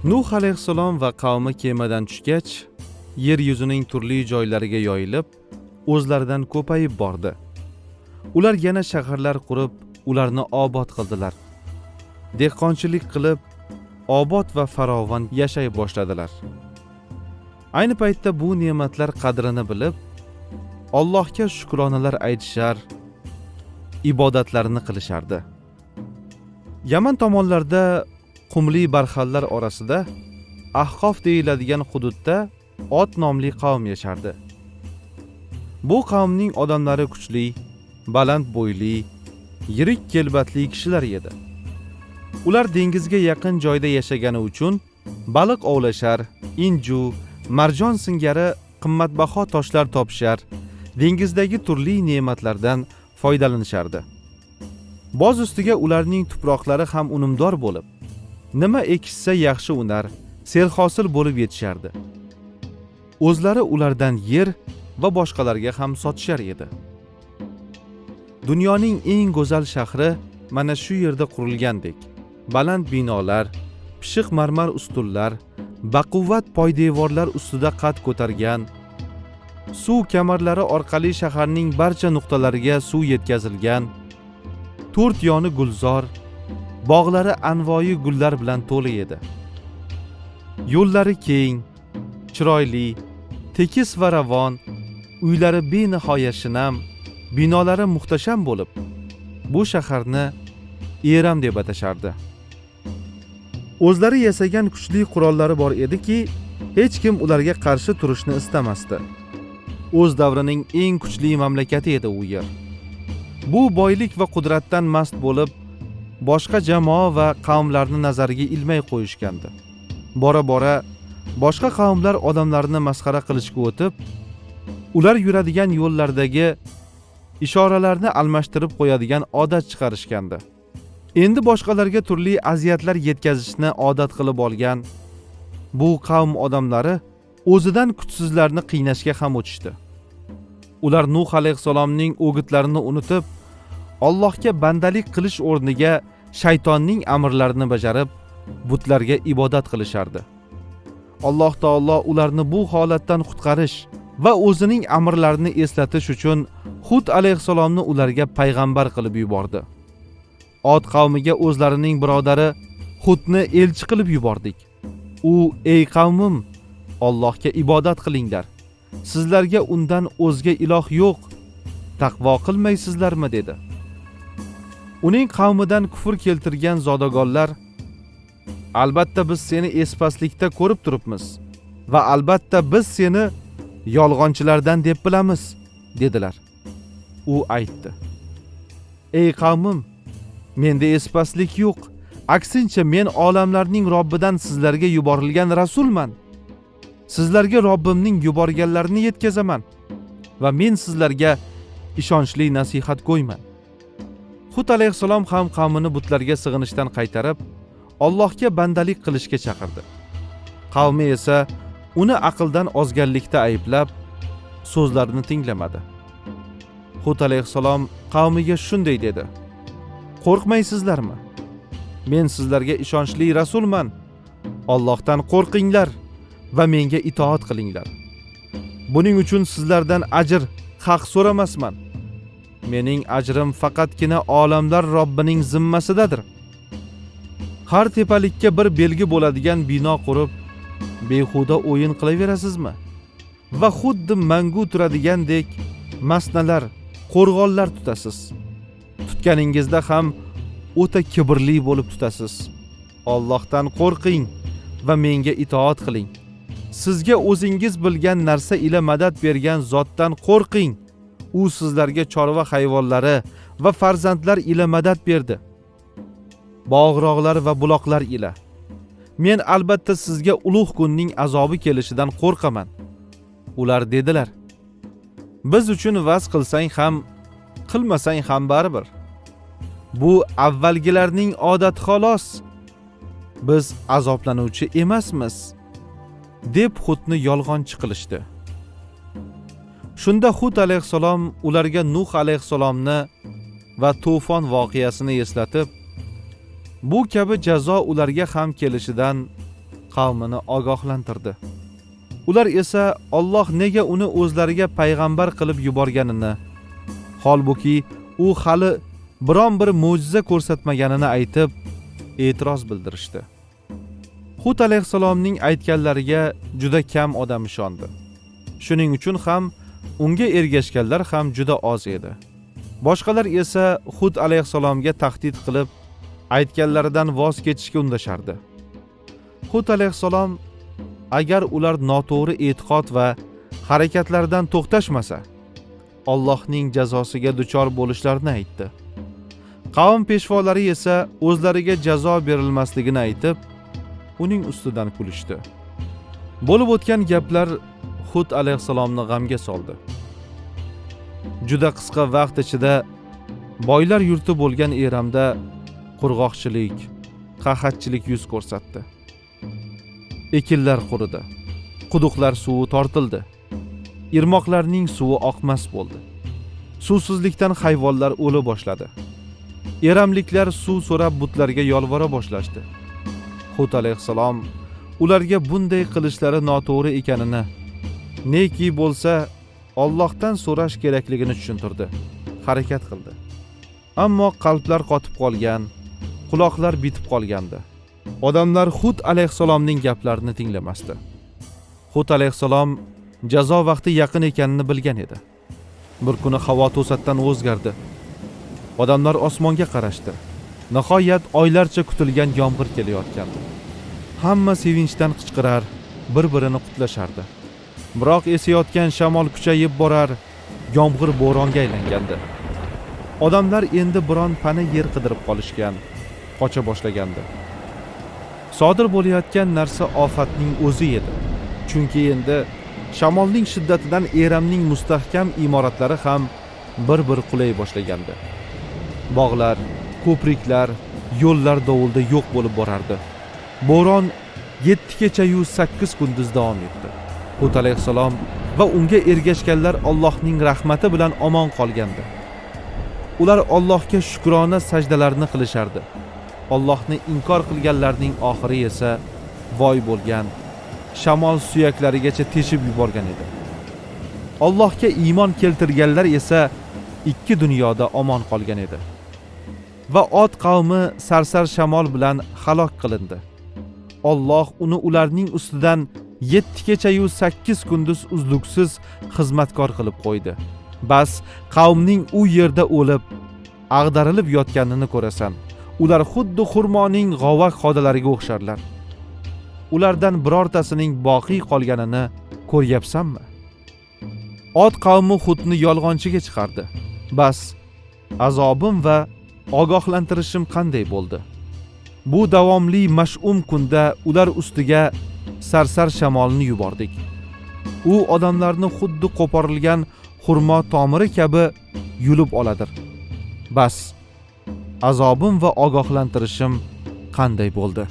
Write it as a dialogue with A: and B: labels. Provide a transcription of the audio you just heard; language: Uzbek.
A: Nuh alayhissalom va qavmi kemadan tushgach, yer yuzining turli joylariga yoyilib, o'zlaridan ko'payib bordi. Ular yana shaharlar qurib, ularni obod qildilar. Dehqonchilik qilib, obod va farovon yashay boshladilar. Ayni paytda bu ne'matlar qadrini bilib, Allohga shukronalar aytishar, ibodatlarini qilishardi. Yaman tomonlarda qumli barxanlar orasida Ahqof deyiladigan hududda Ot nomli qavm yashardi. Bu qavmning odamlari kuchli, baland bo'yli, yirik kelbatli kishilar edi. Ular dengizga yaqin joyda yashagani uchun baliq ovlashar, inju, marjon singari qimmatbaho toshlar topishar, dengizdagi turli ne'matlardan foydalanishardi. Boz ustiga ularning tuproqlari ham unumdor bo'lib, nima ekishsa yaxshi unar, serhosil bo'lib yetishardi. O'zlari ulardan yer va boshqalarga ham sotishar edi. Dunyoning eng go'zal shahri mana shu yerda qurilgandek, baland binolar, pishiq marmar ustunlar, baquvvat poydevorlar ustida qad ko'targan, suv kamarlari orqali shaharning barcha nuqtalariga suv yetkazilgan, to'rt yoni gulzor, bog'lari anvoyi gullar bilan to'la edi. Yo'llari keng, chiroyli, tekis va ravon, uylari benihoya shinam, binolari muhtasham bo'lib, bu shaharni Eram deb atashardi. O'zlari yasagan kuchli qurollari bor ediki, hech kim ularga qarshi turishni istamasdi. O'z davrining eng kuchli mamlakati edi u yer. Bu boylik va qudratdan mast bo'lib, boshqa jamoa va qavmlarni nazariga ilmay qo'yishgandi. Bora-bora boshqa qavmlar odamlarni masxara qilishga o'tib, ular yuradigan yo'llardagi ishoralarni almashtirib qo'yadigan odat chiqarishgandi. Endi boshqalarga turli aziyatlar yetkazishni odat qilib olgan bu qavm odamlari o'zidan kuchsizlarni qiynashga ham o'tishdi. Ular Nuh alayhissalomning o'gitlarini unutib, Allohga bandalik qilish o'rniga shaytonning amrlarini bajarib, butlarga ibodat qilishardi. Alloh taolo ularni bu holatdan qutqarish va o'zining amrlarini eslatish uchun Hud alayhissalomni ularga payg'ambar qilib yubordi. Ot qavmiga o'zlarining birodari Hudni elchi qilib yubordik. U: "Ey qavmim, Allohga ibodat qilinglar. Sizlarga undan o'zga iloh yo'q. Taqvo qilmaysizlarmi?" dedi. Uning qavmidan kufr keltirgan zodagonlar: "Albatta biz seni espaslikda ko'rib turibmiz va albatta biz seni yolg'onchilardan deb bilamiz", dedilar. U aytdi: "Ey qavmim, menda espaslik yo'q. Aksincha men olamlarning Robbidan sizlarga yuborilgan rasulman. Sizlarga Robbimning yuborganlarini yetkazaman va men sizlarga ishonchli nasihat qo'yman." Hud alayhissalom ham qavmini butlarga sig'inishdan qaytarib, Allohga bandalik qilishga chaqirdi. Qavmi esa uni aqldan ozganlikda ayblab, so'zlarini tinglamadi. Hud alayhissalom qavmiga shunday dedi: "Qo'rqmaysizlarmi? Men sizlarga ishonchli rasulman. Allohdan qo'rqinglar va menga itoat qilinglar. Buning uchun sizlardan ajr, haq so'ramasman. Mening ajrim faqatgina olamlar Robbining zimmasidadir. Har tepalikka bir belgi bo'ladigan bino qurib, behuda o'yin qilaverasizmi? Va xuddi mangu turadigandek masnalar, qo'rg'onlar tutasiz. Tutganingizda ham o'ta kibrli bo'lib tutasiz. Allohdan qo'rqing va menga itoat qiling. Sizga o'zingiz bilgan narsa ila madad bergan zotdan qo'rqing. U sizlarga chorva hayvonlari va farzandlar ila madad berdi. Bog'roqlar va buloqlar ila. Men albatta sizga ulug' kunning azobi kelishidan qo'rqaman." Ular dedilar: "Biz uchun va'z qilsang ham, qilmasang ham baribir. Bu avvalgilarning odati xolos. Biz azoblanuvchi emasmiz", deb Hudni yolg'onchi qilishdi. Shunda Hud alayhissalom ularga Nuh alayhissalomni va to'fon voqeasini eslatib, bu kabi jazo ularga ham kelishidan qavmini ogohlantirdi. Ular esa Alloh nega uni o'zlariga payg'ambar qilib yuborganini, holbuki u hali biron bir mo'jiza ko'rsatmaganini aytib, e'tiroz bildirishdi. Hud alayhissalomning aytganlariga juda kam odam ishondi. Shuning uchun ham unga ergashganlar ham juda oz edi. Boshqalar esa Hud alayhissalomga tahdid qilib, aytganlaridan voz kechishga undashardi. Hud alayhissalom agar ular noto'g'ri e'tiqod va harakatlaridan to'xtashmasa, Allohning jazosiga duchor bo'lishlarini aytdi. Qavm peshvolari esa o'zlariga jazo berilmasligini aytib, uning ustidan kulishdi. Bo'lib o'tgan gaplar Hud alayhissalomni g'amga soldi. Juda qisqa vaqt ichida boylar yurti bo'lgan Eramda qurg'oqchilik, qahatchilik yuz ko'rsatdi. Ekinlar quridi, quduqlar suvi tortildi, irmoqlarning suvi oqmas bo'ldi. Suvsizlikdan hayvonlar o'la boshladi. Eramliklar suv so'rab butlarga yolvora boshlashdi. Hud alayhissalom ularga bunday qilishlari noto'g'ri ekanini, neki bo'lsa Allohdan so'rash kerakligini tushuntirdi, harakat qildi. Ammo qalblar qotib qolgan, quloqlar bitib qolgandi. Odamlar Hud alayhissalomning gaplarini tinglamasdi. Hud alayhissalom jazo vaqti yaqin ekanini bilgan edi. Bir kuni havo to'satdan o'zgardi. Odamlar osmonga qarashdi. Nihoyat oylarcha kutilgan yomg'ir kelayotgandi. Hamma sevinchdan qichqirar, bir-birini qutlashardi. Biroq esayotgan shamol kuchayib borar, yomg'ir bo'ronga aylangandi. Odamlar endi biron pana yer qidirib qolishgan, qocha boshlagandi. Sodir bo'layotgan narsa ofatning o'zi edi. Chunki endi shamolning shiddatidan Eramning mustahkam imoratlari ham bir-bir qulay boshlagandi. Bog'lar, ko'priklar, yo'llar dovulda yo'q bo'lib borardi. Bo'ron 7 kecha-yu 8 kunduz davom etdi. Hud alayhissalom va unga ergashganlar Allohning rahmati bilan omon qolgandi. Ular Allohga shukrona sajdalarni qilishardi. Allohni inkor qilganlarning oxiri esa voy bo'lgan, shamol suyaklarigacha teshib yuborgan edi. Allohga iymon keltirganlar esa ikki dunyoda omon qolgan edi. Va Od qavmi sarsar shamol bilan halok qilindi. Alloh uni ularning ustidan 7 kecha-yu 8 kunduz uzluksiz xizmatkor qilib qo'ydi. Bas qavmning u yerda o'lib, ag'darilib yotganini ko'rasan. Ular xuddi xurmoning g'ovak xodalariga o'xsharlar. Ulardan birortasining boqiy qolganini ko'ryapsanmi? Od qavmi Hudni yolg'onchiga chiqardi. Bas azobim va ogohlantirishim qanday bo'ldi? Bu davomli mash'um kunda ular ustiga sarsar shamolni yubordik. U odamlarni xuddi qo'porilgan xurmo tomiri kabi yulib oladir. Bas azobim va ogohlantirishim qanday bo'ldi?